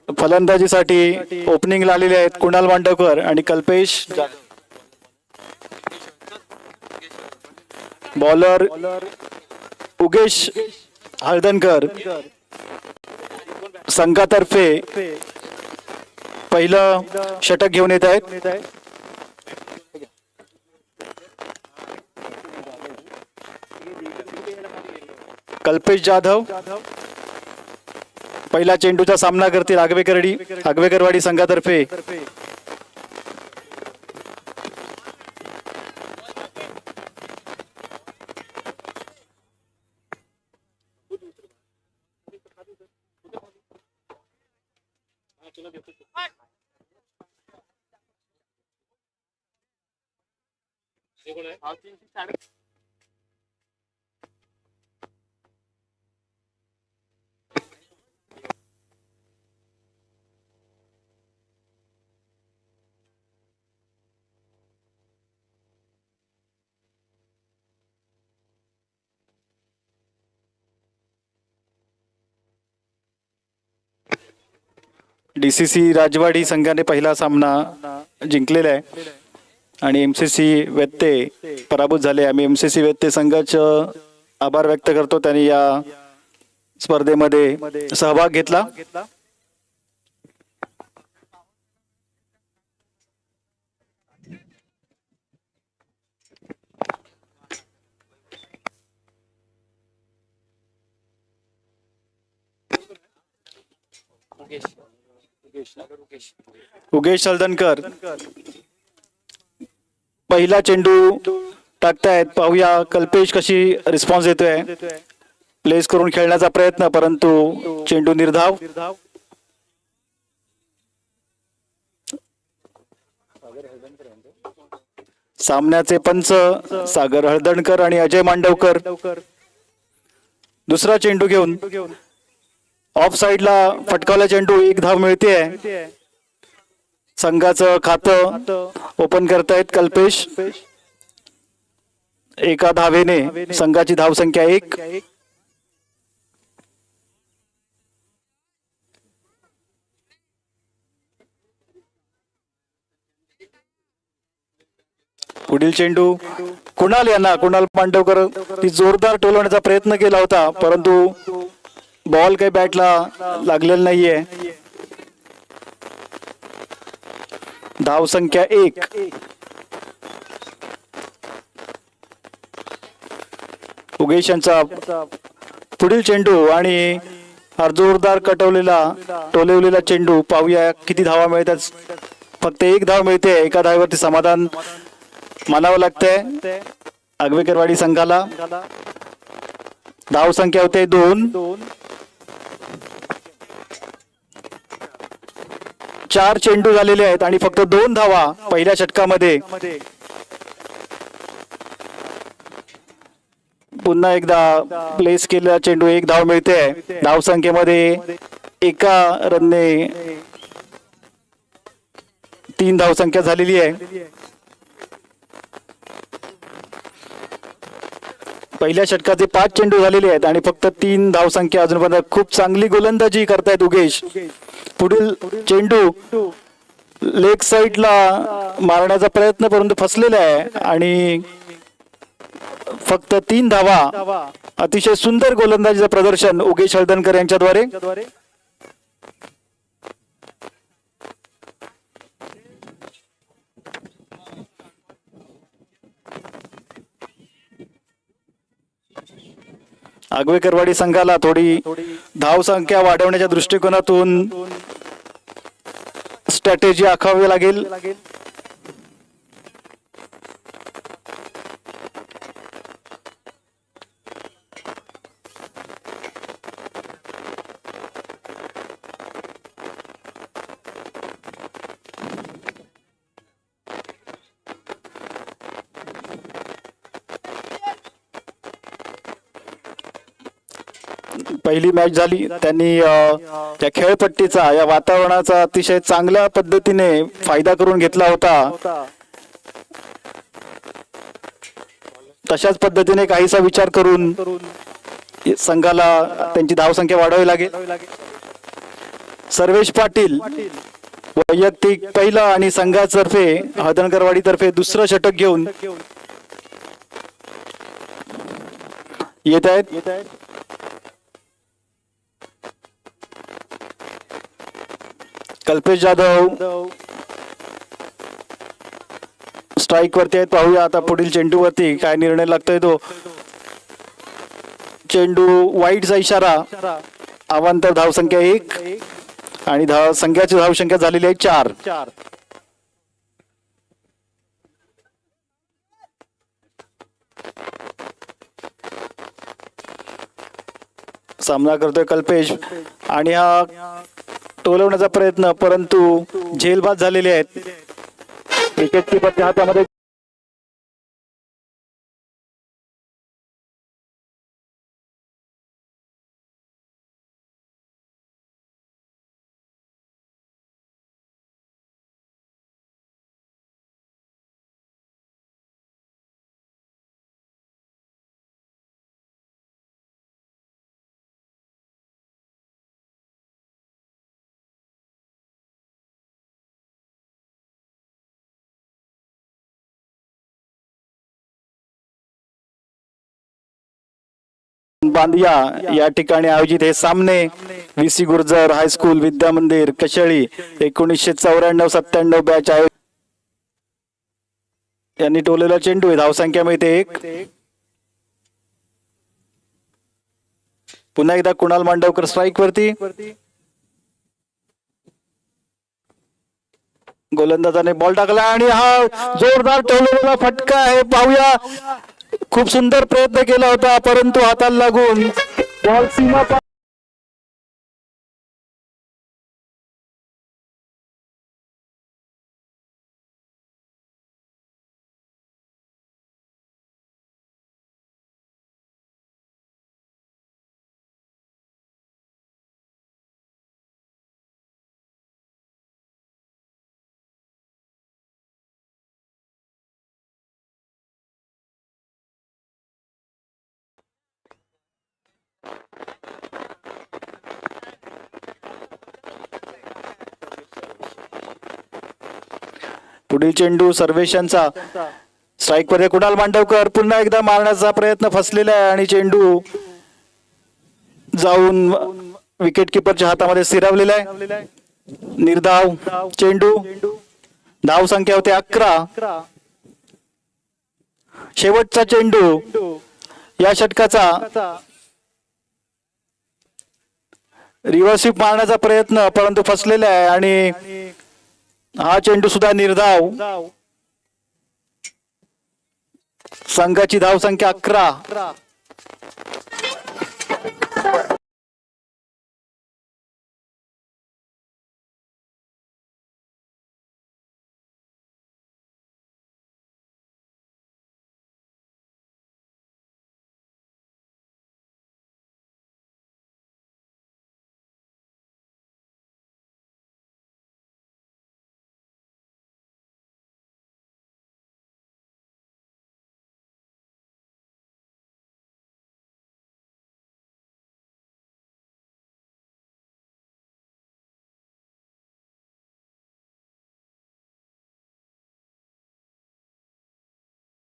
फलंदाजीसाठी ओपनिंगला आलेले आहेत कुणाल मांडवकर आणि कल्पेश. बॉलर उगेश हळदणकर. संघातर्फे पहिलं षटक घेऊन येत आहेत. कल्पेश जाधव पहिला चेंडूचा सामना करतील आगवेकरवाडी संघातर्फे. DCC राजवाडी संघाने पहिला सामना जिंकलेला आहे आणि MCC वेत्ते पराभूत झाले. आम्ही MCC वेत्ते संघाचे आभार व्यक्त करतो, त्यांनी या स्पर्धेमध्ये सहभाग घेतला. उगेश हळदणकर पहिला चेंडू टाकतायत. पाहूया कल्पेश कशी रिस्पॉन्स देतोय. प्लेस करून खेळण्याचा प्रयत्न, परंतु चेंडू निर्धाव. सामन्याचे पंच सागर हळदणकर आणि अजय मांडवकर. दुसरा चेंडू घेऊन ऑफ साइडला फटकावला चेंडू. एक धाव मिळते. संघाचं खातं ओपन करतायत कल्पेश. एका धावेने संघाची धावसंख्या 1. पुढील चेंडू कुणाल मांडवकर ती जोरदार टोलवण्याचा प्रयत्न केला होता, परंतु बॉल काही बॅटला लागलेला नाहीये. धावसंख्या 1. उगेश यांचा पुढील चेंडू आणि जोरदार टोलवलेला चेंडू. पाहूया किती धावा मिळतात. फक्त 1 धाव मिळते. एका धावेवरती समाधान मानावं लागतंय आगवेकरवाडी संघाला. धावसंख्या होते 2. 4 चेंडू झालेले आहेत आणि फक्त 2 धावा पहिल्या षटकामध्ये. पुन्हा एकदा प्लेस केलेला चेंडू 1 धाव मिळते. धावसंख्येमध्ये एका रनने 3 धावसंख्या झालेली आहे. पहिल्या षटकाचे 5 चेंडू झालेले आहेत आणि फक्त 3 धावसंख्या अजूनपर्यंत. खूप चांगली गोलंदाजी करतायत उगेश. पुढील चेंडू लेग साइडला मारण्याचा प्रयत्न परंतु फसलेला आहे आणि फक्त 3 धावा. अतिशय सुंदर गोलंदाजीचं प्रदर्शन उगेश हळदणकर यांच्याद्वारे. आगवेकरवाडी संघाला थोडी धावसंख्या वाढवण्याच्या दृष्टिकोनातून स्ट्रॅटेजी आखावी लागेल. पहिली मॅच झाली, त्यांनी त्या खेळपट्टीचा या वातावरणाचा अतिशय चांगल्या पद्धतीने फायदा करून घेतला होता. तशाच पद्धतीने काहीसा विचार करून संघाला त्यांची धावसंख्या वाढवावी लागेल. सर्वेश पाटील वैयक्तिक पहिला आणि संघातर्फे हदनकरवाडी तर्फे दुसरं षटक घेऊन येत आहेत. कल्पेश जाधव स्ट्राईक वरती आहेत. पाहूया आता पुढील चेंडू वरती काय निर्णय लागतोय तो. चेंडू वाईटचा इशारा. अवांतर धावसंख्या 1 आणि संघाची धावसंख्या झालेली आहे 4. सामना करतोय कल्पेश आणि हा टोलवण्याचा प्रयत्न, परंतु झेलबाद झालेले आहेत. विकेट किपरच्या हातामध्ये बांदिया या ठिकाणी आयोजित हे सामने VC गुर्जर हायस्कूल विद्या मंदिर कशेळी 1994-97 बॅच आहे. यांनी टोलेला चेंडू आहे. धावसंख्या मिळते 1. पुन्हा एकदा कुणाल मांडवकर स्ट्राईक वरती. गोलंदाजाने बॉल टाकला आणि हा जोरदार टोलेला फटका आहे. पाहूया, खूप सुंदर प्रयत्न केला होता परंतु हाताला लागून बॉल सीमा पुढील चेंडू सर्वेशांचा. स्ट्राईक वर कुणाल मांडवकर पुन्हा एकदा मारण्याचा प्रयत्न फसलेला आहे आणि चेंडू जाऊन विकेट किपरच्या हातामध्ये स्थिरावलेला आहे. निर्धाव चेंडू. धाव संख्या होते 11. शेवटचा चेंडू या षटकाचा. रिव्हर्स मारण्याचा प्रयत्न परंतु फसलेला आहे आणि हा चेंडू सुद्धा निर्धाव. संघाची धाव संख्या 11.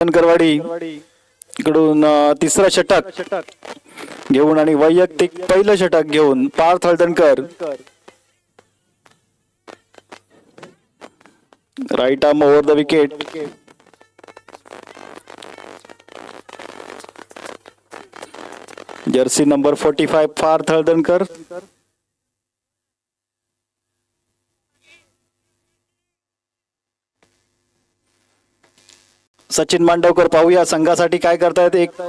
हदनकरवाडी इकडून तिसरा षटक घेऊन आणि वैयक्तिक पहिलं षटक घेऊन Parth Haldankar. Right arm over the wicket. Jersey number 45 Parth Haldankar. Sachin Mandavkar पाहूया संघासाठी काय करतायत. एक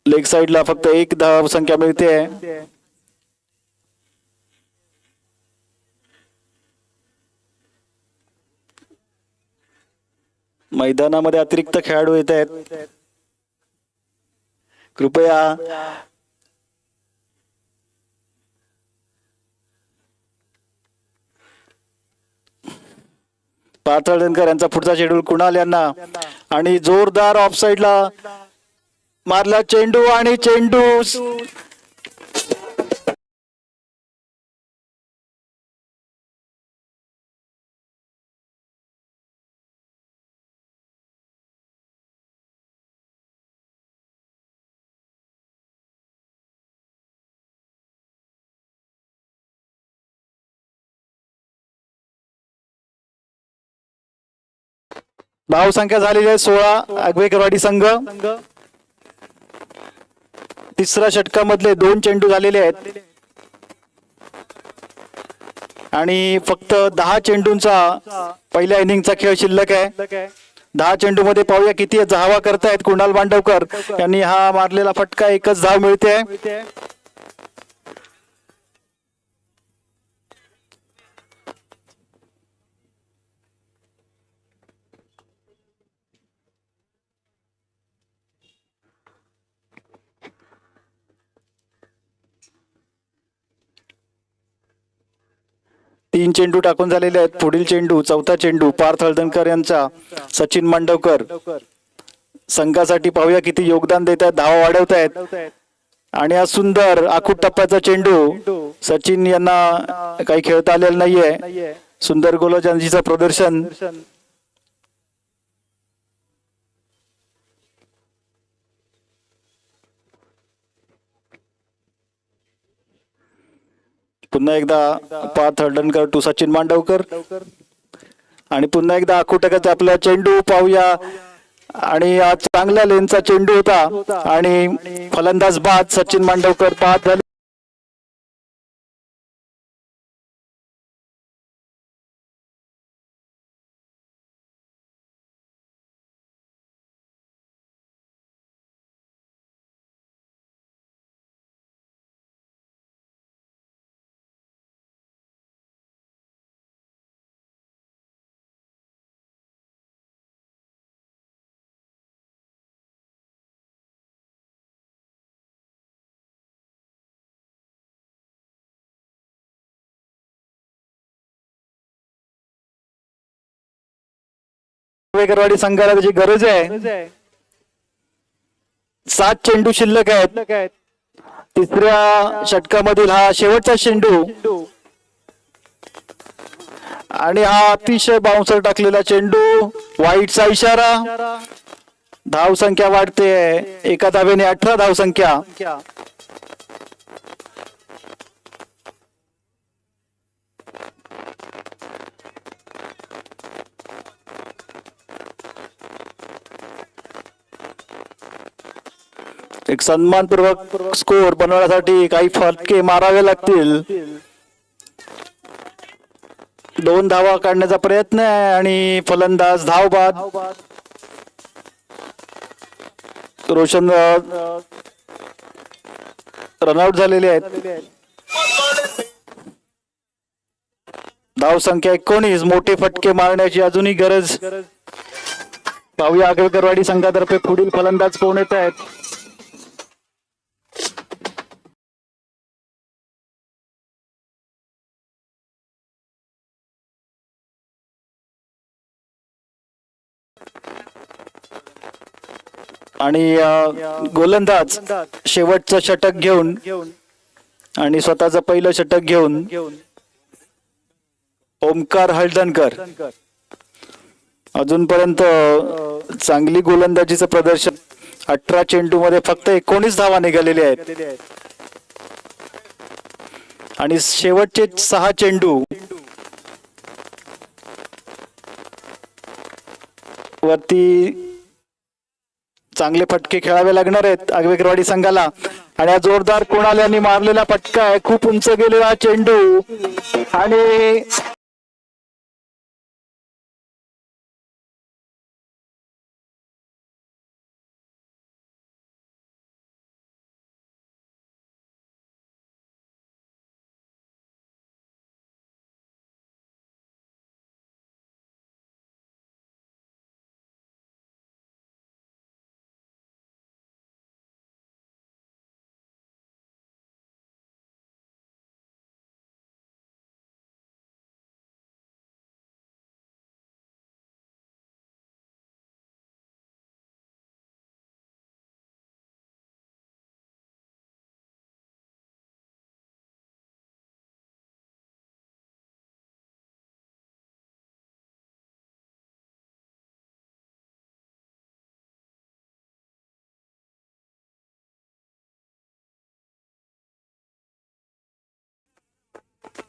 लेग साइडला फक्त 1 धाव संख्या मिळते. मैदानामध्ये अतिरिक्त खेळाडू येत आहेत. कृपया पार्थ हळदणकर यांचा पुढचा शेड्यूल कुणाल यांना आणि जोरदार ऑफ साइडला मारला चेंडू आणि चेंडू धाव संख्या झालेली आहे 16 आगवेकरवाडी संघ. तिसऱ्या षटकामधले 2 चेंडू झालेले आहेत आणि फक्त 10 चेंडूंचा पहिल्या इनिंगचा खेळ शिल्लक आहे. 10 चेंडू मध्ये पाहूया किती धावा करतायत. कुणाल बांडवकर यांनी हा मारलेला फटका, एकच धाव मिळते. तीन चेंडू टाकून झालेले आहेत. पुढील चेंडू, चौथा चेंडू पार्थ हळदणकर यांचा. सचिन मांडवकर संघासाठी पाहूया किती योगदान देत आहेत, धावा वाढवत आहेत. आणि हा सुंदर आखूट टप्प्याचा चेंडू, सचिन यांना काही खेळता आलेलं नाहीये. सुंदर गोलंदाजीचं प्रदर्शन. पुन्हा एकदा पार्थ हळदणकर टू सचिन मांडवकर आणि पुन्हा एकदा आखुटकाचा आपला चेंडू पाहूया. आणि चांगल्या लेनचा चेंडू होता आणि फलंदाज बाद सचिन मांडवकर बाद झाले. आगवेकरवाडी संघाला त्याची गरज आहे. 7 चेंडू शिल्लक आहेत. तिसऱ्या षटकामधील हा शेवटचा चेंडू आणि हा अतिशय बाउन्सर टाकलेला चेंडू. वाईटचा इशारा. धाव संख्या वाढते, एका धावेने 18 धाव संख्या. एक सन्मानपूर्वक स्कोर बनवण्यासाठी काही फटके मारावे लागतील. 2 धावा काढण्याचा प्रयत्न आहे आणि फलंदाज धाव बाद. रोशन रनआउट झालेले आहेत. धाव संख्या 19. मोठे फटके मारण्याची अजूनही गरज. पाहूया आगवेकरवाडी संघातर्फे पुढील फलंदाज कोण येत आहेत. आणि गोलंदाज शेवटचं षटक घेऊन आणि स्वतःचं पहिलं षटक घेऊन ओमकार हळदणकर. अजूनपर्यंत चांगली गोलंदाजीचं प्रदर्शन. 18 चेंडू मध्ये फक्त 19 धावा निघालेल्या आहेत आणि शेवटचे 6 चेंडू वरती चांगले फटके खेळावे लागणार आहेत आगवेकरवाडी संघाला. आणि हा जोरदार कुणाल यांनी मारलेला फटका आहे. खूप उंच गेलेला चेंडू आणि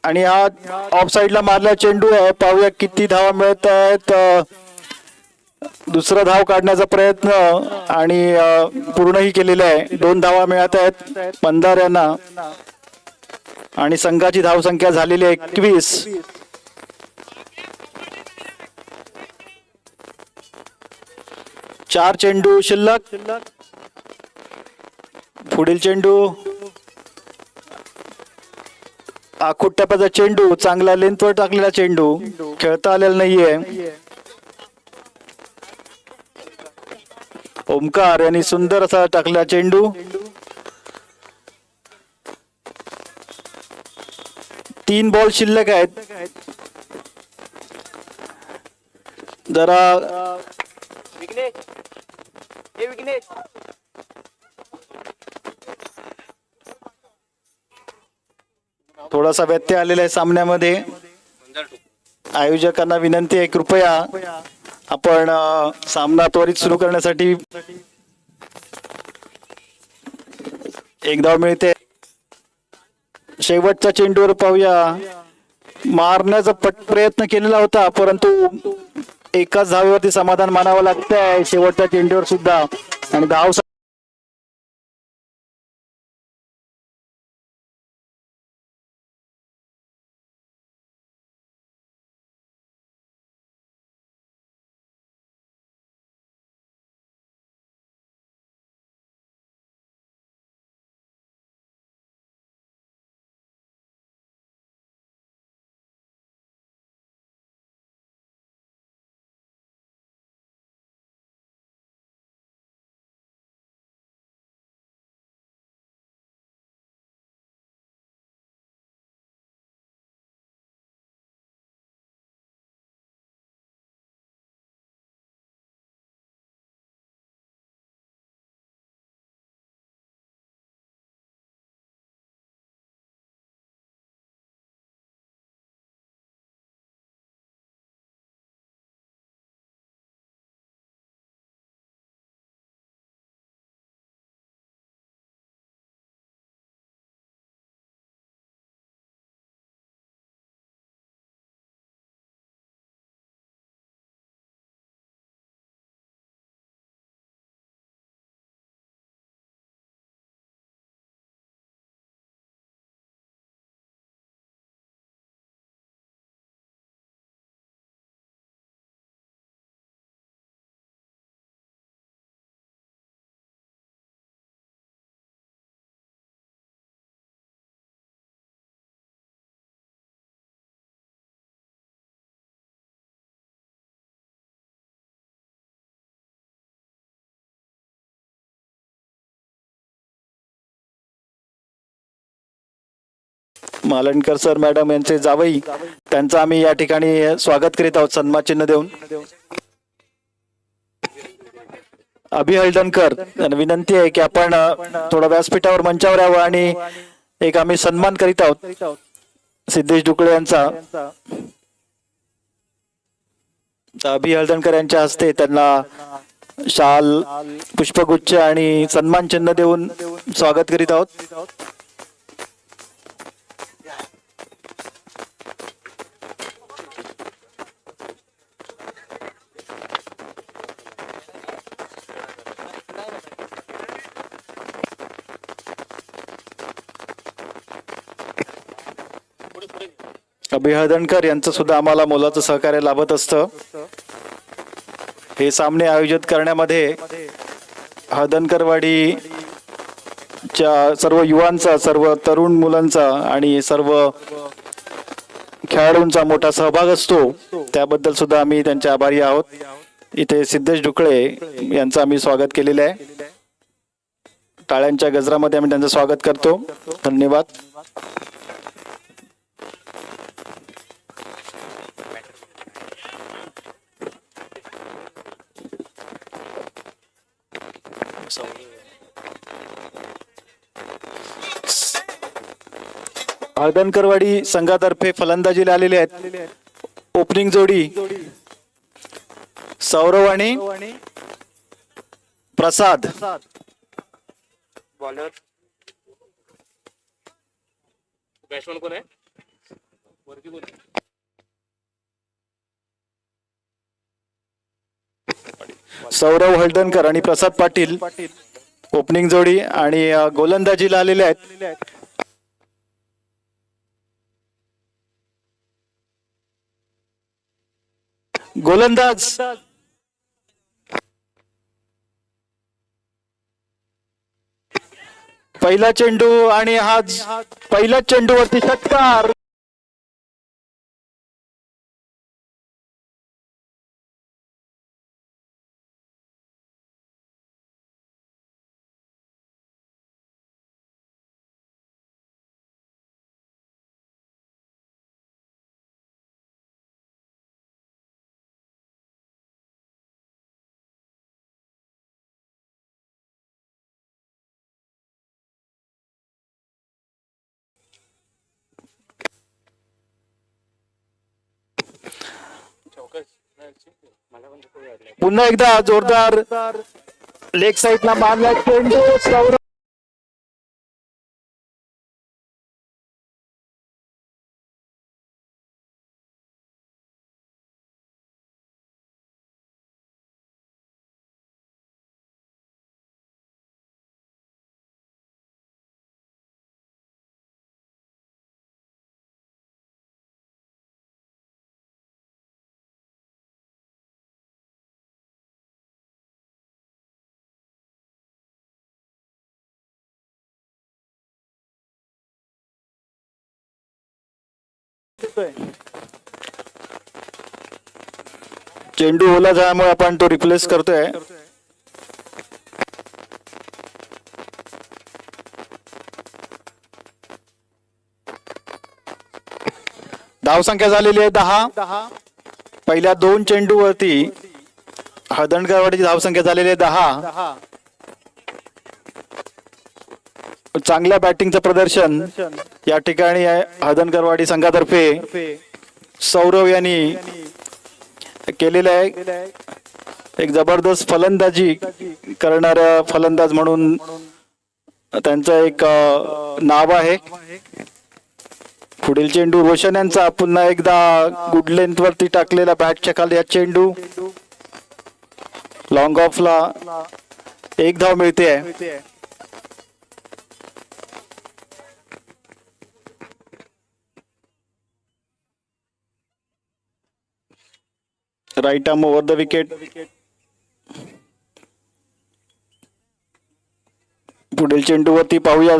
आणि हा ऑफ साइडला मारला चेंडू आहे. पाहूया किती धावा मिळत आहेत. दुसरा धाव काढण्याचा प्रयत्न आणि पूर्णही केलेला आहे. 2 धावा मिळत आहेत मंदार यांना आणि संघाची धावसंख्या झालेली आहे 21. चार चेंडू शिल्लक. पुढील चेंडू आखूट टप्प्याचा चेंडू, चांगला लेंथवर टाकलेला चेंडू, खेळता आलेला नाहीये. ओमकार यांनी सुंदर असा टाकला चेंडू. 3 बॉल शिल्लक आहेत. जरा थोडासा व्यत्यय आलेला आहे सामन्यामध्ये. आयोजकांना विनंती आहे, कृपया आपण सामना त्वरित सुरू करण्यासाठी. एक धाव मिळते. शेवटच्या चेंडूवर पाहूया. मारण्याचा प्रयत्न केलेला होता, परंतु एकाच धावेवरती समाधान मानावं लागतंय शेवटच्या चेंडूवर सुद्धा. आणि धाव मालणकर सर मॅडम यांचे जावई, त्यांचं आम्ही या ठिकाणी स्वागत करीत आहोत सन्मान चिन्ह देऊन. अभि हळदणकर यांना विनंती आहे की आपण थोडं व्यासपीठावर मंचावर यावं आणि एक आम्ही सन्मान करीत आहोत सिद्धेश ढुकळे यांचा. अभि हळदणकर यांच्या हस्ते त्यांना शाल, पुष्पगुच्छ आणि सन्मान चिन्ह देऊन स्वागत करीत आहोत. अभि हळदणकर यांचं सुद्धा आम्हाला मोलाचं सहकार्य लाभत असतं. हे सामने आयोजित करण्यामध्ये हळदणकरवाडीच्या सर्व युवांचा, सर्व तरुण मुलांचा आणि सर्व खेळाडूंचा मोठा सहभाग असतो. त्याबद्दल सुद्धा आम्ही त्यांचे आभारी आहोत. इथे सिद्धेश ढुकळे यांचं आम्ही स्वागत केलेलं आहे. टाळ्यांच्या गजरामध्ये आम्ही त्यांचं स्वागत करतो. धन्यवाद. हळदणकरवाडी संघातर्फे फलंदाजीला आलेले आहेत. ओपनिंग जोडी सौरव आणि प्रसाद. बॉलर बॅट्समन कोण आहे? वरती कोण आहे? सौरव हळदणकर आणि प्रसाद पाटील ओपनिंग जोडी आणि गोलंदाजीला आलेले आहेत. गोलंदाज पहिला चेंडू आणि हा पहिला चेंडूवरती षटकार. पुन्हा एकदा जोरदार लेग साईडला मारला चेंडू. सौरव चेंडू ओला झाल्यामुळे आपण तो रिप्लेस करतोय. धावसंख्या झालेली आहे 10. पहिल्या 2 चेंडूवरती हळदणकरवाडीची धावसंख्या झालेली आहे 10. चांगल्या बॅटिंगचं प्रदर्शन या ठिकाणी हळदणकरवाडी संघातर्फे सौरव यांनी केलेलं आहे. एक जबरदस्त फलंदाजी करणारा फलंदाज म्हणून त्यांचं एक नाव आहे. पुढील चेंडू रोशन यांचा पुन्हा एकदा गुड लेंथ वरती टाकलेला बॅटच्या खाली हा चेंडू लॉंग ऑफला 1 धाव मिळते. Right arm over the wicket. पुढील चेंडूवरती पाहूया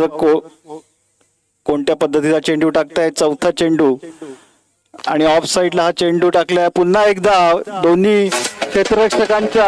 कोणत्या पद्धतीचा चेंडू टाकताय. चौथा चेंडू आणि ऑफ साईडला हा चेंडू टाकलाय. पुन्हा एकदा दोन्ही क्षेत्ररक्षकांच्या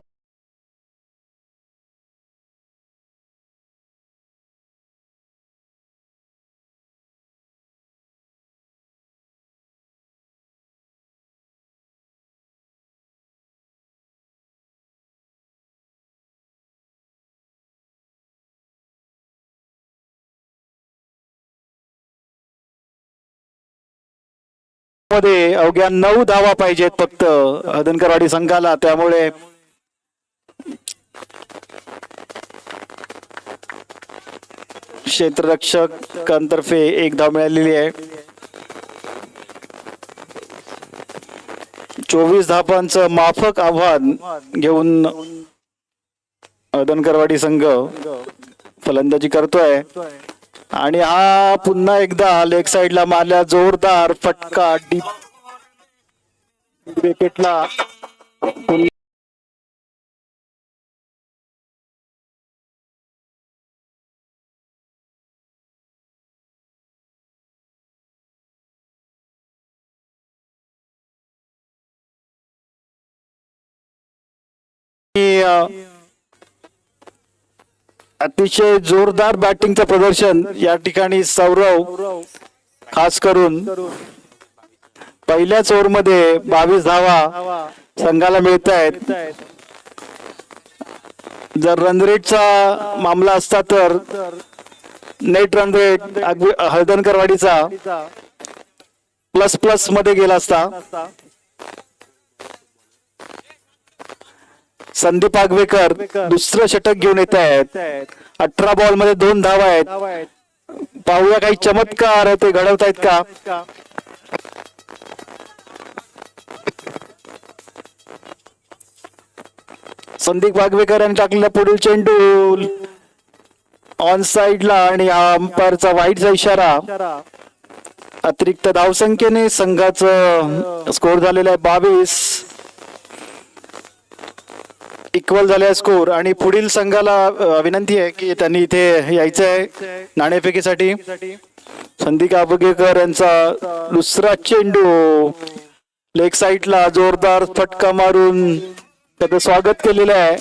मध्ये अवघ्या 9 धावा पाहिजेत फक्त हळदणकरवाडी संघाला. त्यामुळे क्षेत्ररक्षकांतर्फे 1 धाव मिळालेली आहे. 24 धावांचं माफक आव्हान घेऊन हळदणकरवाडी संघ फलंदाजी करतोय. आणि हा पुन्हा एकदा लेग साईडला मारल्या जोरदार फटका डीप विकेटला. अतिशय जोरदार बॅटिंगचं प्रदर्शन या ठिकाणी सौरव खास करून पहिल्याच ओव्हरमध्ये 22 धावा संघाला मिळत आहेत. जर रन रेटचा मामला असता तर नेट रन रेट हळदणकरवाडीचा प्लस मध्ये गेला असता. संदीप आगवेकर दुसरं षटक घेऊन येत आहेत. 18 बॉल मध्ये 2 धावा आहेत. पाहूया काही चमत्कार ते घडवतायत का. संदीप वागवेकर यांनी टाकलेला पुढील चेंडू ऑन साइडला आणि हा अंपायरचा वाईटचा इशारा. अतिरिक्त धावसंख्येने संघाचं स्कोर झालेला आहे 22. इक्वल झाले स्कोर आणि पुढील संघाला विनंती आहे की त्यांनी इथे यायचं आहे नाणेफेकीसाठी. संदीप वागवेकर यांचा दुसरा चेंडू लेग साइडला जोरदार फटका मारून त्याचं स्वागत केलेलं आहे.